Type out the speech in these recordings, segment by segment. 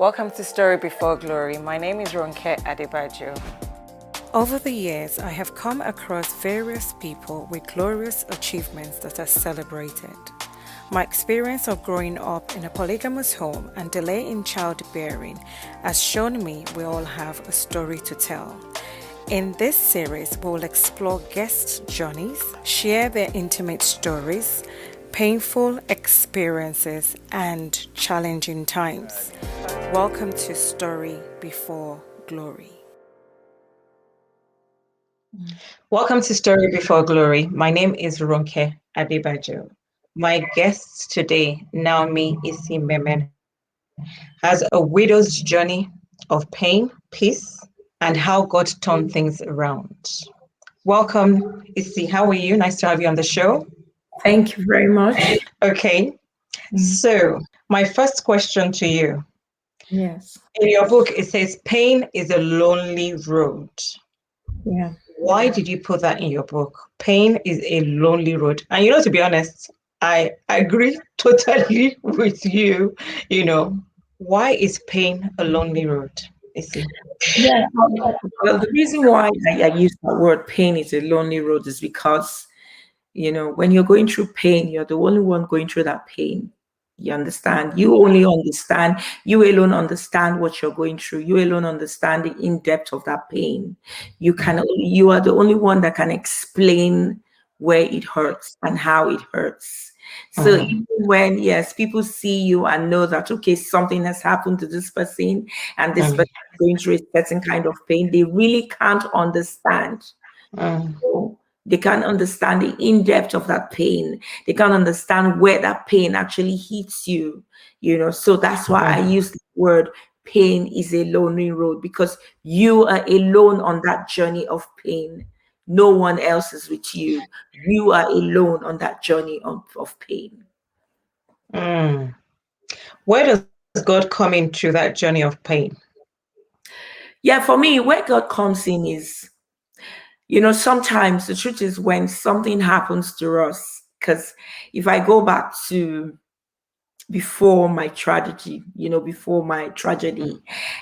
Welcome to Story Before Glory. My name is Ronke Adebajo. Over the years, I have come across various people with glorious achievements that are celebrated. My experience of growing up in a polygamous home and delay in childbearing has shown me we all have a story to tell. In this series, we will explore guests' journeys, share their intimate stories, painful experiences, and challenging times. Welcome to Story Before Glory. Welcome to Story Before Glory. My name is Ronke Adebajo. My guest today, Naomi Isimemen, has a widow's journey of pain, peace, and how God turned things around. Welcome, Isi. How are you? Nice to have you on the show. Thank you very much. Okay. So, my first question to you. Yes. In your book, it says, pain is a lonely road. Yeah. Why did you put that in your book? Pain is a lonely road. And to be honest, I agree totally with you. Why is pain a lonely road? Yeah. Well, the reason why I use that word pain is a lonely road is because, when you're going through pain, you're the only one going through that pain. You understand? You alone understand what you're going through. You alone understand the in-depth of that pain. You are the only one that can explain where it hurts and how it hurts. So even when, yes, people see you and know that, okay, something has happened to this person and this person is going through a certain kind of pain, they really can't understand. So they can't understand the in-depth of that pain. They can't understand where that pain actually hits you, So that's why I use the word pain is a lonely road, because you are alone on that journey of pain. No one else is with you. You are alone on that journey of pain. Where does God come in through that journey of pain? Yeah, for me, where God comes in is, sometimes the truth is when something happens to us, because if I go back to before my tragedy,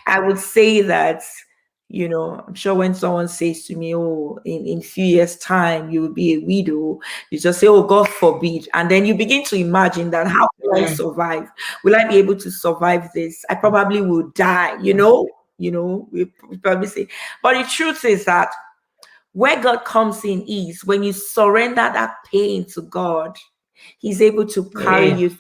I would say that, I'm sure when someone says to me, oh, in a few years' time, you will be a widow, you just say, oh, God forbid. And then you begin to imagine that, how will I survive? Will I be able to survive this? I probably will die, we probably say. But the truth is that where God comes in is when you surrender that pain to God, He's able to carry you.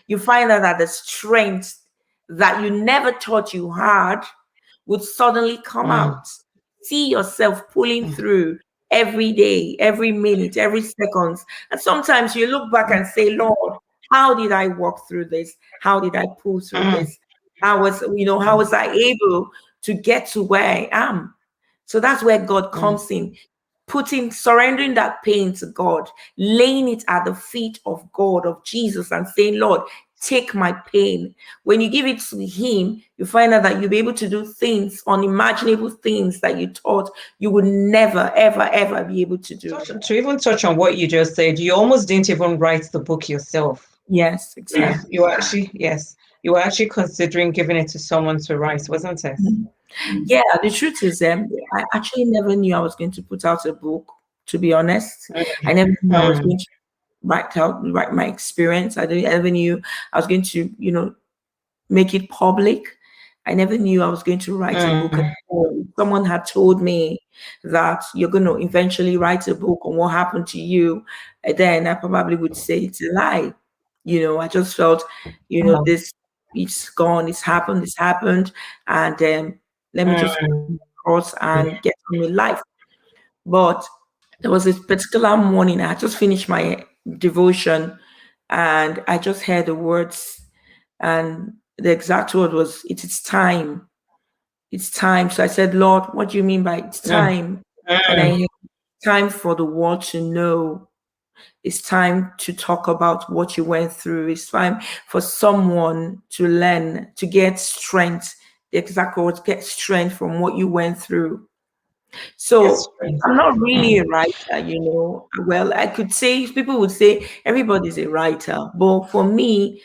You find out that the strength that you never thought you had would suddenly come out. See yourself pulling through every day, every minute, every second. And sometimes you look back and say, Lord, how did I walk through this? How did I pull through this? How was I able to get to where I am? So that's where God comes in. Surrendering that pain to God, laying it at the feet of God, of Jesus, and saying, Lord, take my pain. When you give it to Him, you find out that you'll be able to do things, unimaginable things that you thought you would never, ever, ever be able to do. To even touch on what you just said, you almost didn't even write the book yourself. Yes, exactly. You were actually considering giving it to someone to write, wasn't it? Yeah, the truth is, I actually never knew I was going to put out a book, to be honest. I never knew I was going to write my experience. I never knew I was going to, make it public. I never knew I was going to write a book. Someone had told me that you're going to eventually write a book on what happened to you. And then I probably would say it's a lie. I just felt, this, it's gone, it's happened. And let me just cross and get on with life. But there was this particular morning, I had just finished my devotion and I just heard the words, and the exact word was, it is time. It's time. So I said, Lord, what do you mean by it's time? And I heard, time for the world to know. It's time to talk about what you went through. It's time for someone to learn, to get strength. The exact words, get strength from what you went through. So I'm not really a writer, Well, I could say, people would say everybody's a writer. But for me,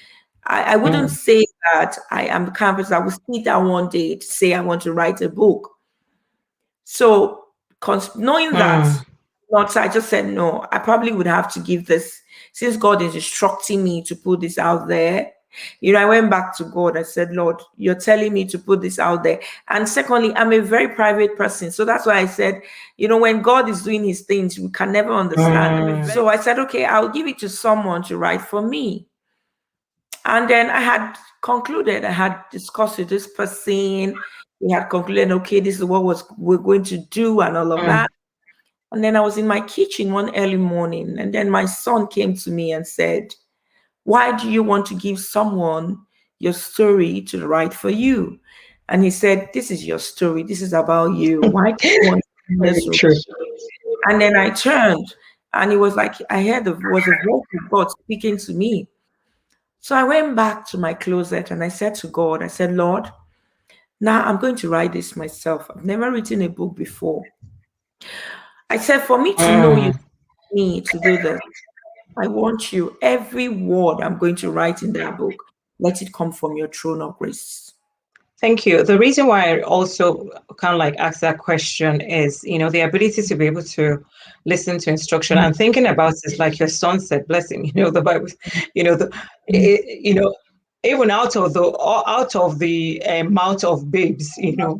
I wouldn't say that I am the kind of person that will sit down one day to say I want to write a book. So, knowing that, Mm, not, I just said no. I probably would have to give this, since God is instructing me to put this out there. I went back to God. I said, Lord, you're telling me to put this out there. And secondly, I'm a very private person. So that's why I said, when God is doing his things, we can never understand. So I said, okay, I'll give it to someone to write for me. And then I had concluded, I had discussed with this person. We had concluded, okay, this is what we're going to do and all of mm, that. And then I was in my kitchen one early morning, and then my son came to me and said, why do you want to give someone your story to write for you? And he said, this is your story. This is about you. Why do you want very this? true. And then I turned, and it was like I heard was a voice of God speaking to me. So I went back to my closet and I said to God, I said, Lord, now I'm going to write this myself. I've never written a book before. I said, for me to know you Mm. need to do this, I want you, every word I'm going to write in that book, let it come from your throne of grace. Thank you. The reason why I also kind of like ask that question is, the ability to be able to listen to instruction and thinking about it, like your son said, bless him, the Bible, the, even out of the mouth of babes, Yeah,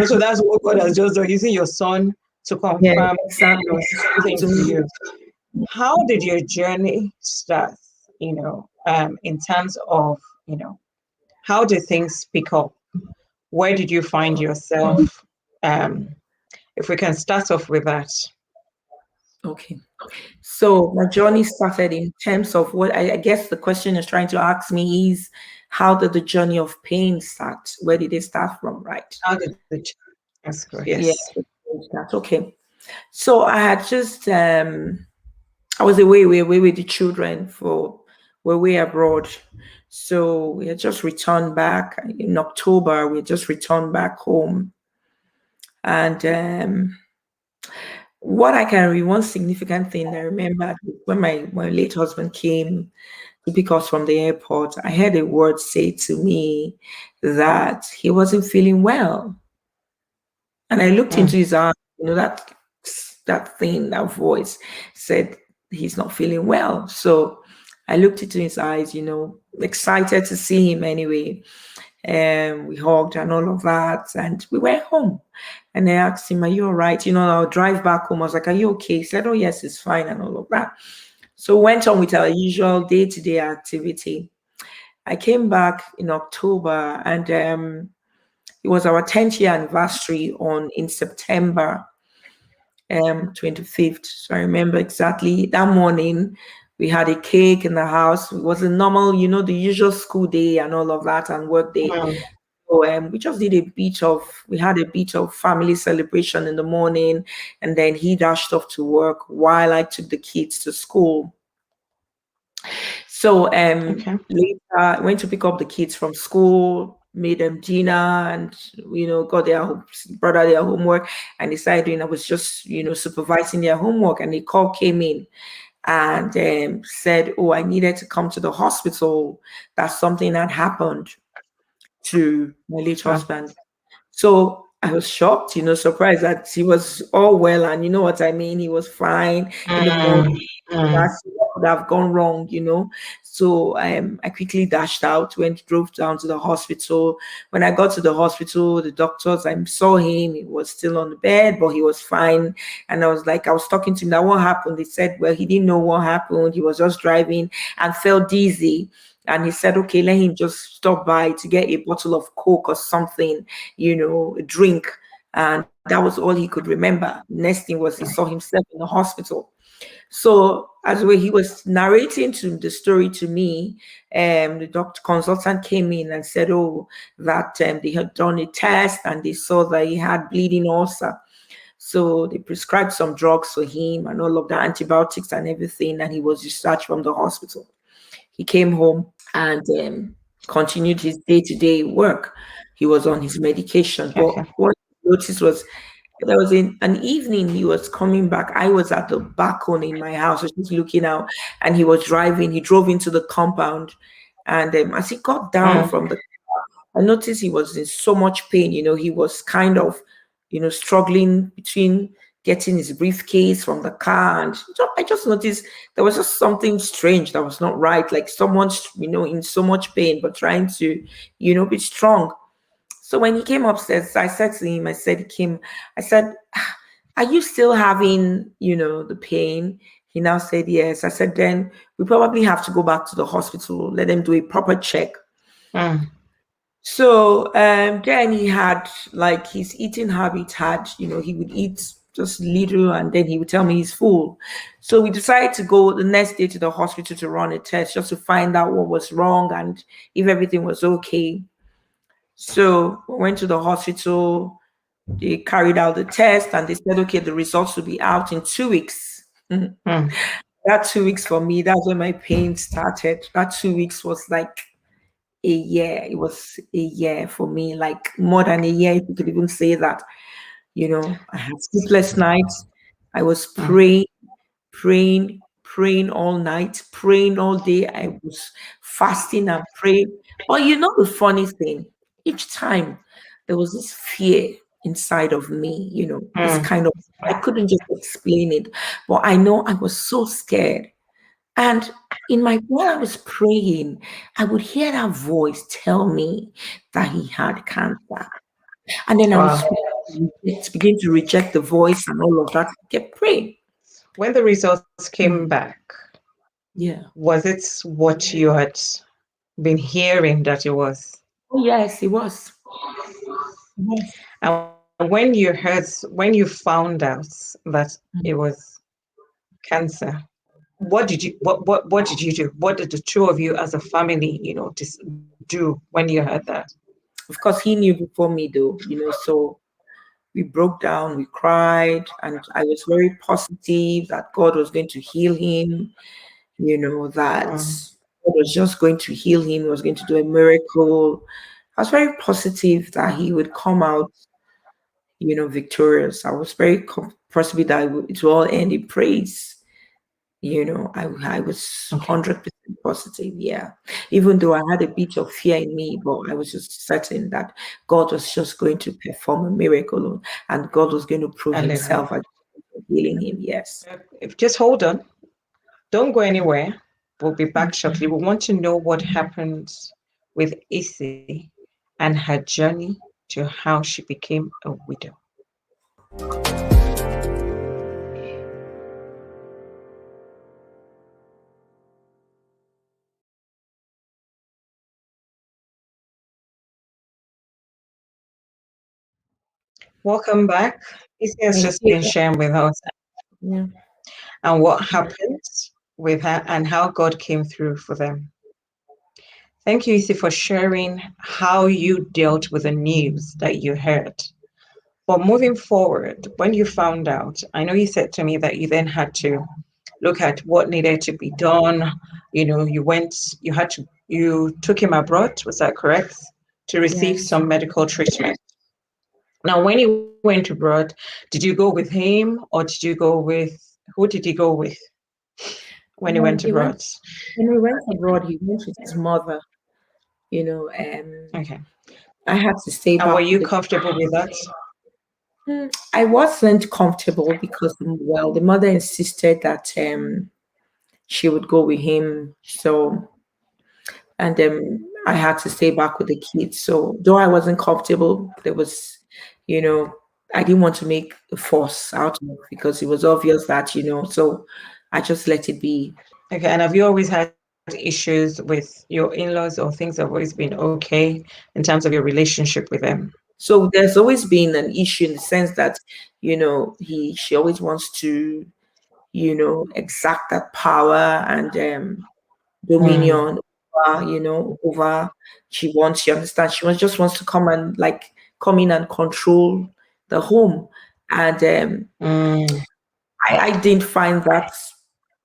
so that's what God has just done, using your son to yeah, confirm, exactly. something To to me, you. How did your journey start, in terms of, how did things pick up? Where did you find yourself? Um, if we can start off with that. okay. So my journey started in terms of what I guess the question is trying to ask me is, how did the journey of pain start? Where did it start from, right? How did the That's correct. Yeah, Yes. that's okay. So I had just I was away with the children for we're way abroad. So we had just returned back in October. We had just returned back home. And what I can remember, one significant thing I remember when my late husband came to pick us from the airport, I heard a word say to me that he wasn't feeling well. And I looked into Mm, his eyes, that thing, that voice said he's not feeling well. So I looked into his eyes, excited to see him anyway. And we hugged and all of that. And we went home. And I asked him, are you all right? I'll drive back home. I was like, are you okay? He said, oh, yes, it's fine and all of that. So we went on with our usual day-to-day activity. I came back in October and it was our 10th year anniversary in September 25th. So I remember exactly that morning we had a cake in the house. It was a normal, the usual school day and all of that and work day. mm, So we had a bit of family celebration in the morning, and then he dashed off to work while I took the kids to school. So okay. later I went to pick up the kids from school, made them dinner, and got brought out their homework, and decided I was just supervising their homework, and a call came in and said, "Oh, I needed to come to the hospital. That something had happened to my late Well, husband." So I was shocked, surprised that he was all well, and you know what I mean. He was fine in the morning. mm, mm, That's what could have gone wrong. So I quickly dashed out, drove down to the hospital. When I got to the hospital, the doctors, I saw him. He was still on the bed, but he was fine. And I was talking to him. Now, what happened? They said, well, he didn't know what happened. He was just driving and felt dizzy. And he said, okay, let him just stop by to get a bottle of Coke or something, a drink. And that was all he could remember. Next thing was he saw himself in the hospital. So as he was narrating the story to me, the doctor consultant came in and said, "Oh, that they had done a test and they saw that he had bleeding ulcer. So they prescribed some drugs for him and all of the antibiotics and everything, and he was discharged from the hospital. He came home and continued his day-to-day work. He was on his medication, but okay. what I noticed was there was an evening he was coming back. I was at the balcony in my house, I was just looking out, and he was driving. He drove into the compound, And as he got down Mm, from the, I noticed he was in so much pain. He was kind of, struggling between getting his briefcase from the car. And I just noticed there was just something strange that was not right. Like someone's, in so much pain, but trying to, be strong. So when he came upstairs, I said to him, I said, Kim, I said, "Ah, are you still having, the pain?" He now said, yes. I said, then we probably have to go back to the hospital, let them do a proper check. mm, So then he had like his eating habit had, he would eat just little and then he would tell me he's full. So we decided to go the next day to the hospital to run a test just to find out what was wrong and if everything was okay. So we went to the hospital, they carried out the test and they said, okay, the results will be out in 2 weeks. mm. That 2 weeks for me, that's when my pain started. That 2 weeks was like a year. It was a year for me, like more than a year, if you could even say that. I had sleepless nights. I was Mm. praying all night, praying all day. I was fasting and praying. But the funny thing, each time there was this fear inside of me, this Mm. kind of, I couldn't just explain it, but I know I was so scared. And while I was praying, I would hear that voice tell me that he had cancer. And then I Wow. was begin to reject the voice and all of that. I kept praying. When the results came Mm, back, yeah. was it what you had been hearing that it was? Oh yes, it was. Yes. And when you found out that it was cancer, what did you do? What did the two of you as a family, do when you heard that? Of course, he knew before me, though. So we broke down, we cried, and I was very positive that God was going to heal him. That Mm, God was just going to heal him. He was going to do a miracle. I was very positive that he would come out, victorious. I was very positive that it will all end in praise. I was okay. 100% positive. Yeah. Even though I had a bit of fear in me, but I was just certain that God was just going to perform a miracle and God was going to prove Hallelujah. himself as healing him. Yes. Just hold on. Don't go anywhere. We'll be back shortly. We want to know what happened with Issy and her journey to how she became a widow. Welcome back. Issy has Thank just you. been sharing with us Yeah. and what happened with her and how God came through for them. Thank you, Issy, for sharing how you dealt with the news that you heard. But moving forward, when you found out, I know you said to me that you then had to look at what needed to be done. You took him abroad, was that correct? To receive Yes. some medical treatment. Now, when he went abroad, did you go with him or did you go with, who did he go with when he When went he went abroad? when we went abroad, he went with his mother. Okay. I had to stay And were back with you the. comfortable with that? I wasn't comfortable because, well, the mother insisted that she would go with him. So, and I had to stay back with the kids. So, though I wasn't comfortable, there was, you know, I didn't want to make a fuss out of it because it was obvious that, so I just let it be. Okay. And have you always had issues with your in-laws or things have always been okay in terms of your relationship with them? So there's always been an issue in the sense that, she always wants to, exact that power and Mm, dominion over, over she understands, just wants to come in and control the home. And mm, I didn't find that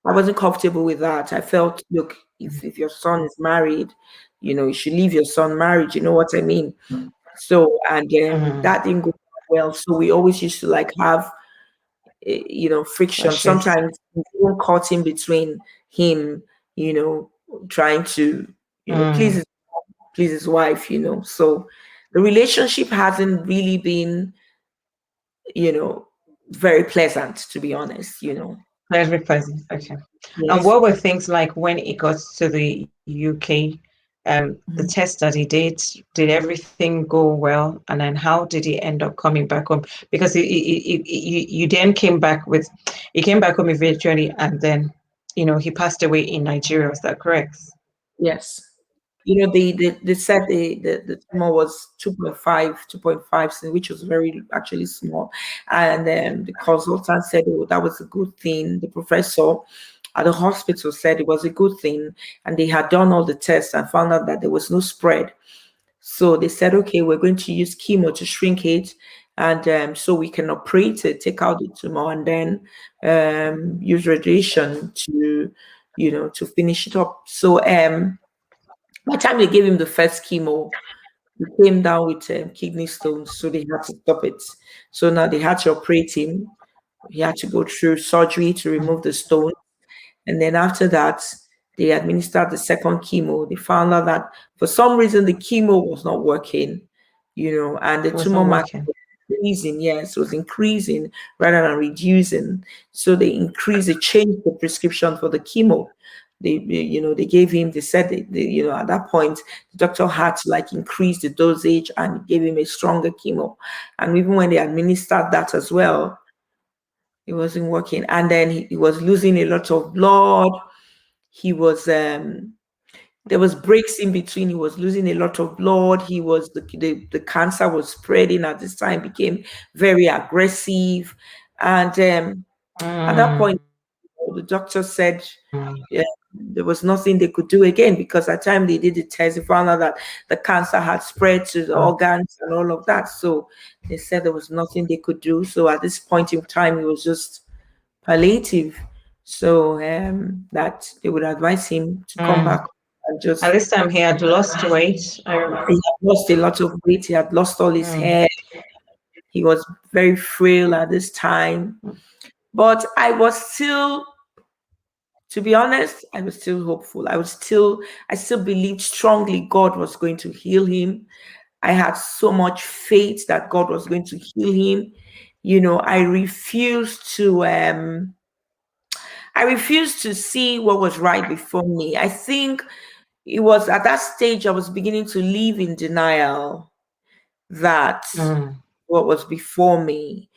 I wasn't comfortable with that. I felt, look, if your son is married, you should leave your son married, you know what I mean? So and mm. that didn't go well. So we always used to like have friction. Lashes. Sometimes even caught in between him, trying to, please Mm. please his wife, So the relationship hasn't really been, you know, very pleasant, to be honest. Very pleasant. Okay. And Yes. what were things like when it got to the UK? The Mhm. test that he did everything go well? And then how did he end up coming back home? Because you then came back he came back home eventually, and then, he passed away in Nigeria. Was that correct? Yes. They said the tumor was 2.5, 2.5, which was very actually small. And the consultant said, oh, that was a good thing. The professor at the hospital said it was a good thing. And they had done all the tests and found out that there was no spread. So they said, okay, we're going to use chemo to shrink it. And so we can operate it, take out the tumor, and then use radiation to finish it up. So by the time they gave him the first chemo, he came down with kidney stones, so they had to stop it. So now they had to operate him. He had to go through surgery to remove the stone. And then after that, they administered the second chemo. They found out that for some reason the chemo was not working, and the It was tumor not marker working. was increasing. Yes, it was increasing rather than reducing. So they changed the prescription for the chemo. They gave him, they said, at that point, the doctor had to like increase the dosage and gave him a stronger chemo. And even when they administered that as well, it wasn't working. And then he was losing a lot of blood. He was there was breaks in between. He was losing a lot of blood. He was the cancer was spreading at this time, became very aggressive. And at that Mm. point, the doctor said, yeah, there was nothing they could do again, because at the time they did the test, they found out that the cancer had spread to the organs and all of that. So they said there was nothing they could do. So at this point in time, it was just palliative. So that they would advise him to come back Mm. and At just. this time, he had lost weight. He had lost a lot of weight. He had lost all his Mm. hair. He was very frail at this time. But to be honest, I was still hopeful. I still believed strongly God was going to heal him. I had so much faith that God was going to heal him. I refused to see what was right before me. I think it was at that stage I was beginning to live in denial that Mm. what was before me,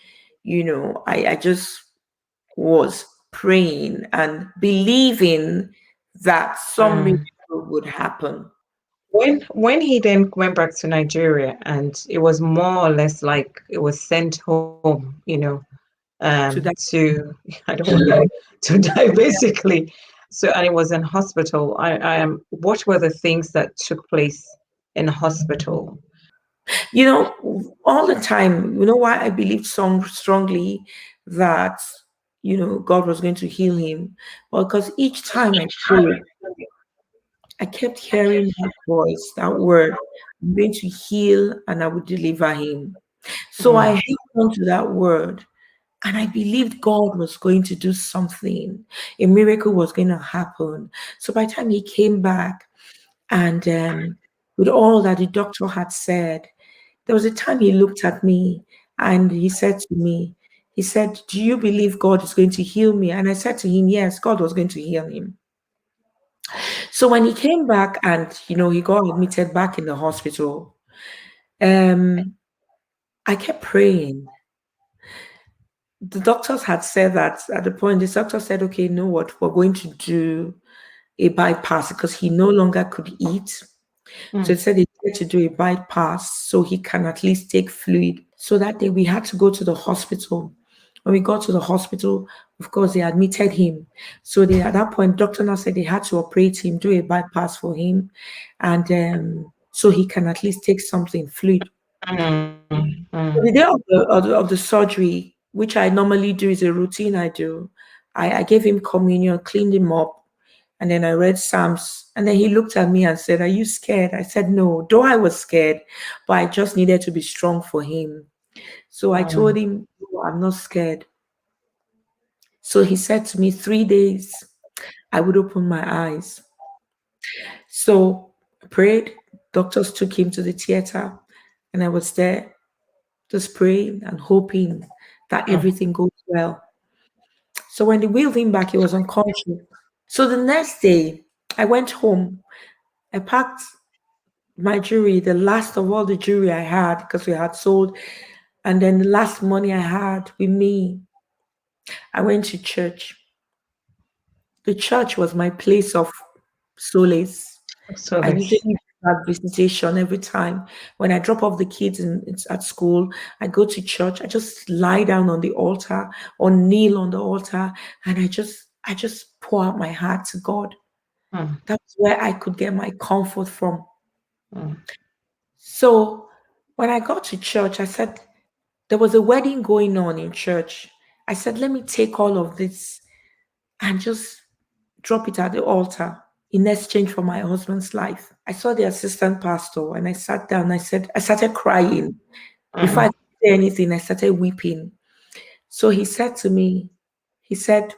I just was praying and believing that some miracle Mm. would happen When he then went back to Nigeria, and it was more or less like it was sent home, to that. to I don't want to to die basically. So, and it was in hospital. I am. What were the things that took place in hospital? All the time, why I believed so strongly that, God was going to heal him? Well, because each time I prayed, I kept hearing that voice, that word, I'm going to heal and I will deliver him. So I Mm. held on to that word and I believed God was going to do something. A miracle was going to happen. So by the time he came back and with all that the doctor had said, there was a time he looked at me and he said to me, he said, do you believe God is going to heal me? And I said to him, yes, God was going to heal him. So when he came back and he got admitted back in the hospital, um, I kept praying. The doctors had said that at the point, the doctor said, okay, you know what, we're going to do a bypass because he no longer could eat. So he Mm. said he had to do a bypass so he can at least take fluid. So that day we had to go to the hospital. When we got to the hospital, of course, they admitted him. So at that point, doctor now said they had to operate him, do a bypass for him, and so he can at least take something fluid. Mm. Mm. The day of the surgery, which I normally do, is a routine I do. I gave him communion, cleaned him up, and then I read Psalms. And then he looked at me and said, are you scared? I said, no, though I was scared, but I just needed to be strong for him. So I told Mm. him, no, I'm not scared. So he said to me, 3 days, I would open my eyes. So prayed. Doctors took him to the theater, and I was there just praying and hoping that Mm. everything goes well. So when they wheeled him back, he was unconscious. So the next day, I went home. I packed my jewelry, the last of all the jewelry I had because we had sold, and then the last money I had with me. I went to church. The church was my place of solace. So I this. usually have visitation every time. When I drop off the kids at school, I go to church. I just lie down on the altar or kneel on the altar, and I just pour out my heart to God. Mm. That's where I could get my comfort from. Mm. So when I got to church, I said there was a wedding going on in church. I said, let me take all of this and just drop it at the altar in exchange for my husband's life. I saw the assistant pastor and I sat down. I started crying. Before I Mm. could say anything, I started weeping. So he said to me, he said,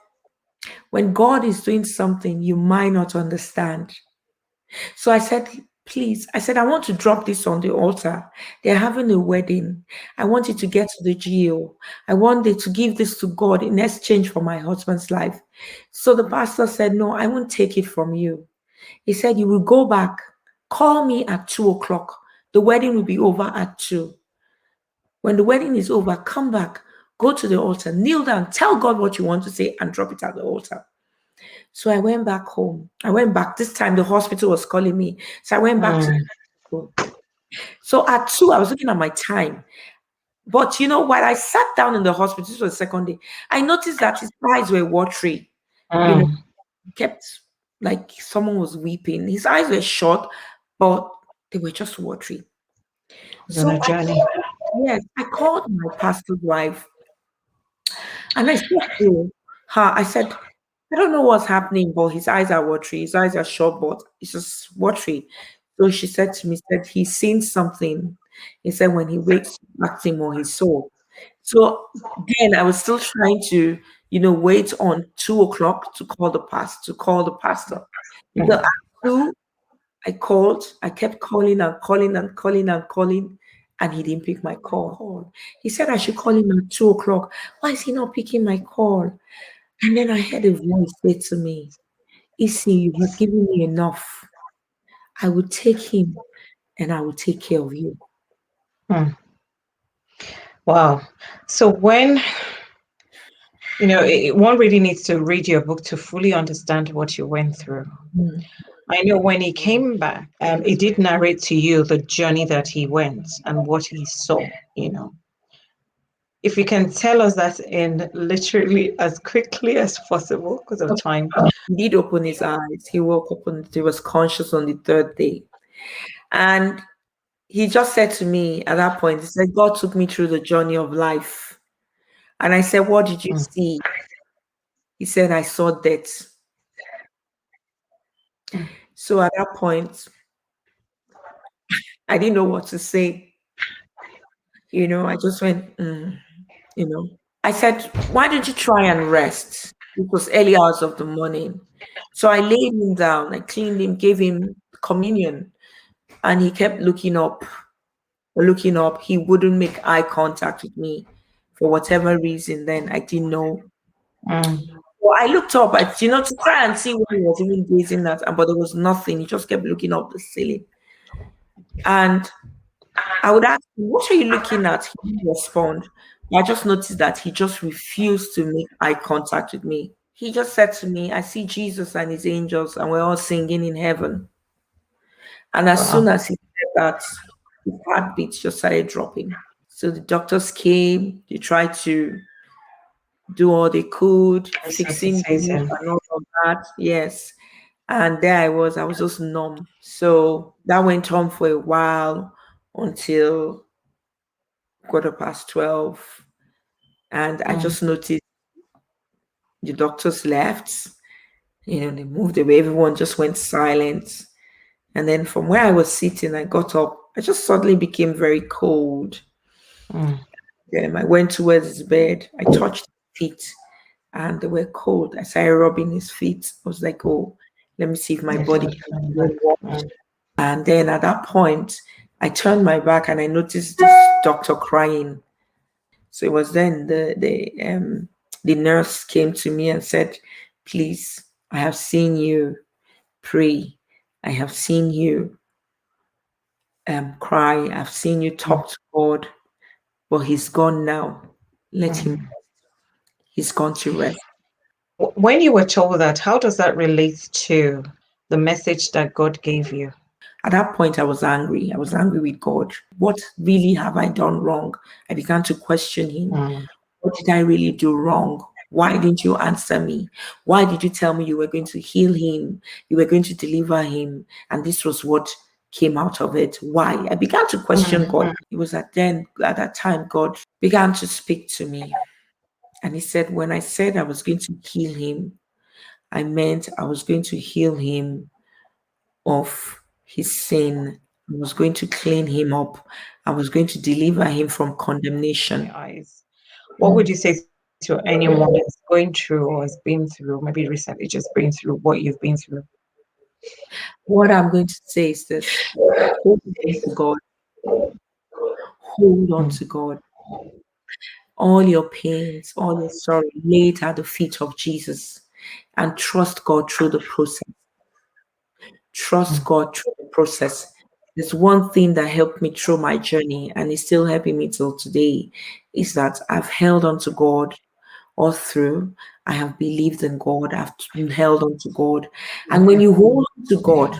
when God is doing something you might not understand. So I said, please, I said, I want to drop this on the altar. They're having a wedding. I want it to get to the GO. I wanted to give this to God in exchange for my husband's life. So the pastor said, no, I won't take it from you. He said, you will go back, call me at 2 o'clock. The wedding will be over at 2. When the wedding is over, come back, go to the altar, kneel down, tell God what you want to say, and drop it at the altar. So I went back home. I went back. This time the hospital was calling me. So I went back to the Mm. hospital. So at 2, I was looking at my time. But while I sat down in the hospital, this was the second day, I noticed that his eyes were watery. You know, Mm. he kept like someone was weeping. His eyes were shut, but they were just watery. It's on So a journey. yes, I called my pastor's wife and I said to her, I said, I don't know what's happening, but his eyes are watery. His eyes are shut, but it's just watery. So she said to me, said he's seen something. He said when he wakes, asked him what he saw. So then I was still trying to, wait on 2 o'clock to call the pastor. So at Mm. 2, I called. I kept calling and calling and calling and calling, and he didn't pick my call. He said I should call him at 2 o'clock. Why is he not picking my call? And then I heard a voice say to me, Issy, you have given me enough. I will take him and I will take care of you. Mm. Wow. So when one really needs to read your book to fully understand what you went through. Mm. I know when he came back, he did narrate to you the journey that he went and what he saw. If you can tell us that in literally as quickly as possible because of time. He did open his eyes. He woke up and he was conscious on the third day. And he just said to me at that point, he said, God took me through the journey of life. And I said, what did you Mm. see? He said, I saw death. Mm. So at that point, I didn't know what to say. I just went, you know. I said, why don't you try and rest? It was early hours of the morning. So I laid him down, I cleaned him, gave him communion, and he kept looking up. He wouldn't make eye contact with me for whatever reason. Then I didn't know. Mm. Well, I looked up, to try and see what he was even gazing at, but there was nothing. He just kept looking up the ceiling. And I would ask him, what are you looking at? He didn't respond. I just noticed that he just refused to make eye contact with me. He just said to me, I see Jesus and his angels, and we're all singing in heaven. And as soon Wow. as he said that, his heartbeats just started dropping. So the doctors came, they tried to do all they could, fixing me Resuscitating. and all of that. Yes. And there I was just numb. So that went on for a while until 12:15. And I Mm. just noticed the doctors left, they moved away, everyone just went silent. And then from where I was sitting, I got up. I just suddenly became very cold. Mm. I went towards his bed. I touched his feet and they were cold. I started rubbing his feet. I was like, oh, let me see if my Yes, body I'm feeling can that. warm. Mm. And then at that point, I turned my back and I noticed this doctor crying. So it was then the nurse came to me and said, "Please, I have seen you pray. I have seen you cry. I've seen you talk to God, but he's gone now. Let him. Mm. He's gone to rest." When you were told that, how does that relate to the message that God gave you? At that point, I was angry. I was angry with God. What really have I done wrong? I began to question him. Mm, What did I really do wrong? Why didn't you answer me? Why did you tell me you were going to heal him? You were going to deliver him? And this was what came out of it. Why? I began to question God. mm, It was at that time, God began to speak to me. And he said, when I said I was going to heal him, I meant I was going to heal him of his sin. I was going to clean him up. I was going to deliver him from condemnation. my eyes. What would you say to anyone that's going through or has been through, maybe recently just been through what you've been through? What I'm going to say is this: hold on to God, hold on Mm, to God. All your pains, all your sorrow, lay it at the feet of Jesus and trust God through the process. Trust mm, God through the process. There's one thing that helped me through my journey and is still helping me till today is that I've held on to God all through. I have believed in God. I've held on to God. And when you hold on to God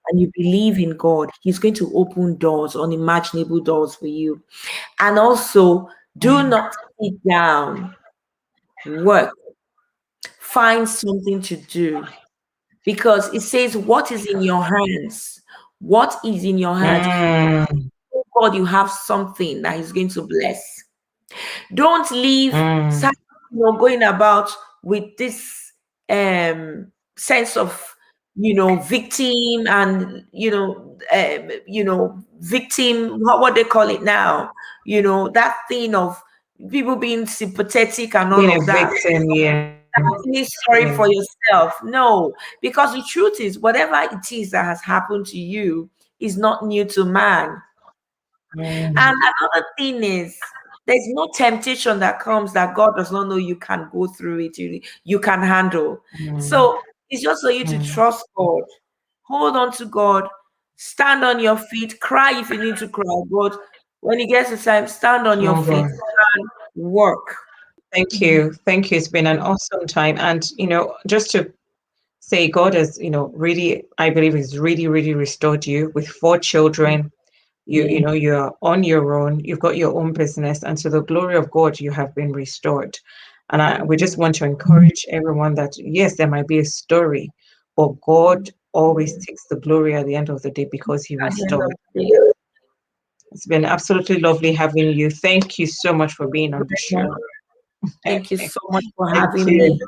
and you believe in God, He's going to open doors, unimaginable doors for you. And also, do mm, not sit down, work, find something to do. Because it says, what is in your hands? What is in your hands? mm, God, you have something that He's going to bless. Don't leave mm. going about with this sense of victim and victim, what they call it now, that thing of people being sympathetic and all Being a of that. victim, yeah. Feeling sorry Yeah. for yourself. No, because the truth is, whatever it is that has happened to you is not new to man. And Mm, another thing is, there's no temptation that comes that God does not know you can go through it, you can handle. mm, So it's just for you to mm. trust God, hold on to God, stand on your feet, cry if you need to cry. But when it gets to time, stand on your Oh feet God. and work. Thank Mhm. you. Thank you. It's been an awesome time. And, just to say, God has, really, I believe, has really, really restored you with 4 children. You're on your own. You've got your own business. And to the glory of God, you have been restored. And we just want to encourage everyone that, yes, there might be a story, but God always takes the glory at the end of the day because He At the end of restored. the day. It's been absolutely lovely having you. Thank you so much for being on the show. Thank you so much for Thank having you. me.